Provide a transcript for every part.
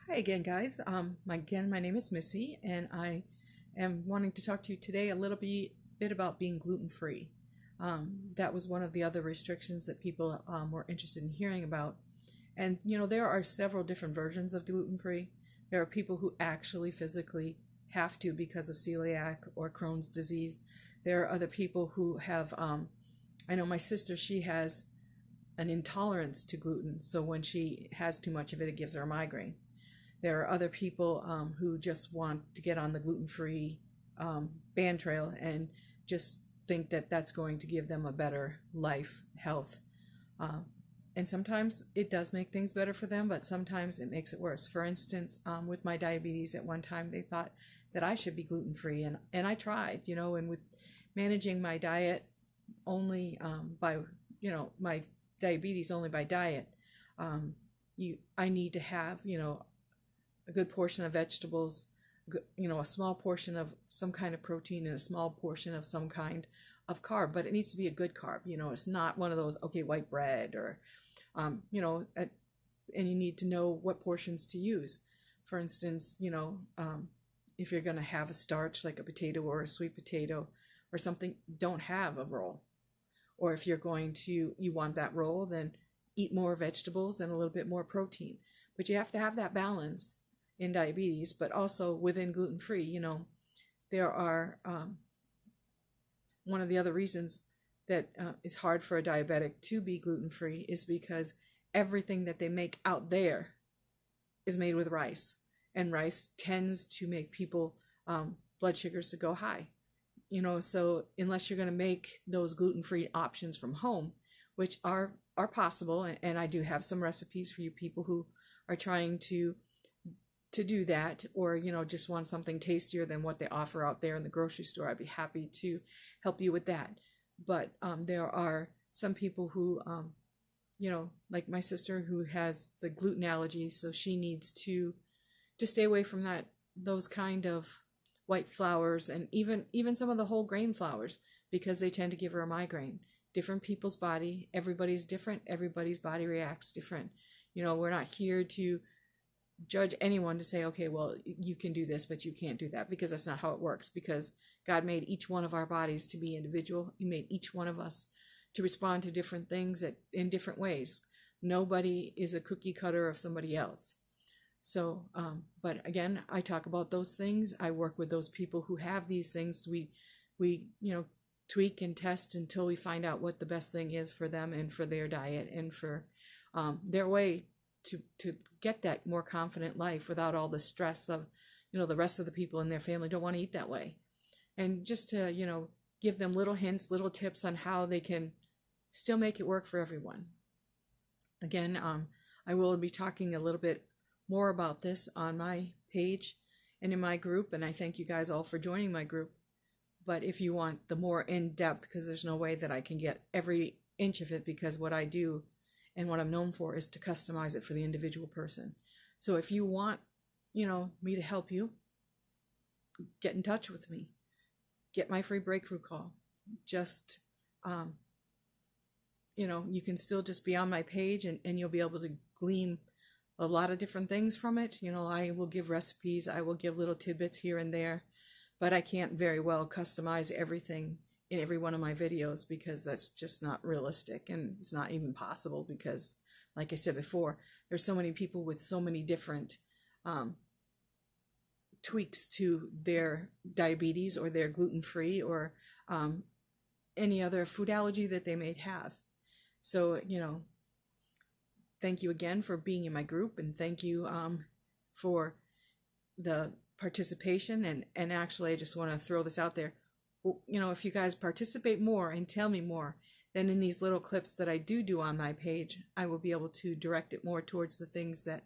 Hi again, guys. My name is Missy, and I am wanting to talk to you today a little bit about being gluten-free. That was one of the other restrictions that people were interested in hearing about. And there are several different versions of gluten-free. There are people who actually physically have to because of celiac or Crohn's disease. There are other people who have, I know my sister, she has an intolerance to gluten, so when she has too much of it, it gives her a migraine. There are other people who just want to get on the gluten-free band trail and just think that that's going to give them a better life, health. And sometimes it does make things better for them, but sometimes it makes it worse. For instance, with my diabetes, at one time they thought that I should be gluten-free, and I tried, and with managing my diet only by, my diabetes only by diet, I need to have, a good portion of vegetables, a small portion of some kind of protein and a small portion of some kind of carb, but it needs to be a good carb. It's not one of those, okay, white bread or, and you need to know what portions to use. For instance, if you're going to have a starch like a potato or a sweet potato or something, don't have a roll. Or if you're you want that roll, then eat more vegetables and a little bit more protein. But you have to have that balance in diabetes, but also within gluten-free. There are one of the other reasons that it's hard for a diabetic to be gluten-free is because everything that they make out there is made with rice, and rice tends to make people blood sugars to go high. So unless you're going to make those gluten-free options from home, which are possible, and I do have some recipes for you people who are trying to do that, or just want something tastier than what they offer out there in the grocery store, I'd be happy to help you with that. But there are some people who like my sister, who has the gluten allergy, so she needs to stay away from those kind of white flours, and even some of the whole grain flours, because they tend to give her a migraine. Different people's body, everybody's different, everybody's body reacts different. We're not here to judge anyone to say, okay, well, you can do this, but you can't do that, because that's not how it works. Because God made each one of our bodies to be individual. He made each one of us to respond to different things in different ways. Nobody is a cookie cutter of somebody else. So, but again, I talk about those things. I work with those people who have these things. We tweak and test until we find out what the best thing is for them and for their diet and for their way to get that more confident life without all the stress of, the rest of the people in their family don't want to eat that way. And just to, give them little hints, little tips on how they can still make it work for everyone. Again, I will be talking a little bit more about this on my page and in my group, and I thank you guys all for joining my group. But if you want the more in-depth, because there's no way that I can get every inch of it, because what I do and what I'm known for is to customize it for the individual person. So if you want, me to help you, get in touch with me. Get my free breakthrough call. Just, you can still just be on my page, and you'll be able to glean a lot of different things from it. I will give recipes. I will give little tidbits here and there, but I can't very well customize everything in every one of my videos, because that's just not realistic, and it's not even possible, because like I said before, there's so many people with so many different tweaks to their diabetes or their gluten-free or any other food allergy that they may have. So, thank you again for being in my group, and thank you for the participation. And actually, I just want to throw this out there. If you guys participate more and tell me more, then in these little clips that I do on my page, I will be able to direct it more towards the things that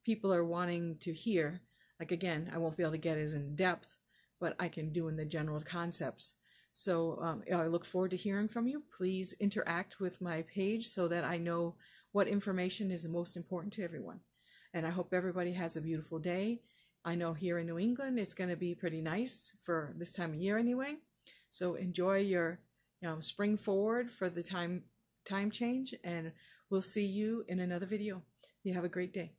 people are wanting to hear. Like, again, I won't be able to get as in depth, but I can do in the general concepts. So I look forward to hearing from you. Please interact with my page so that I know what information is the most important to everyone. And I hope everybody has a beautiful day. I know here in New England, it's going to be pretty nice for this time of year anyway. So enjoy your spring forward for the time change, and we'll see you in another video. You have a great day.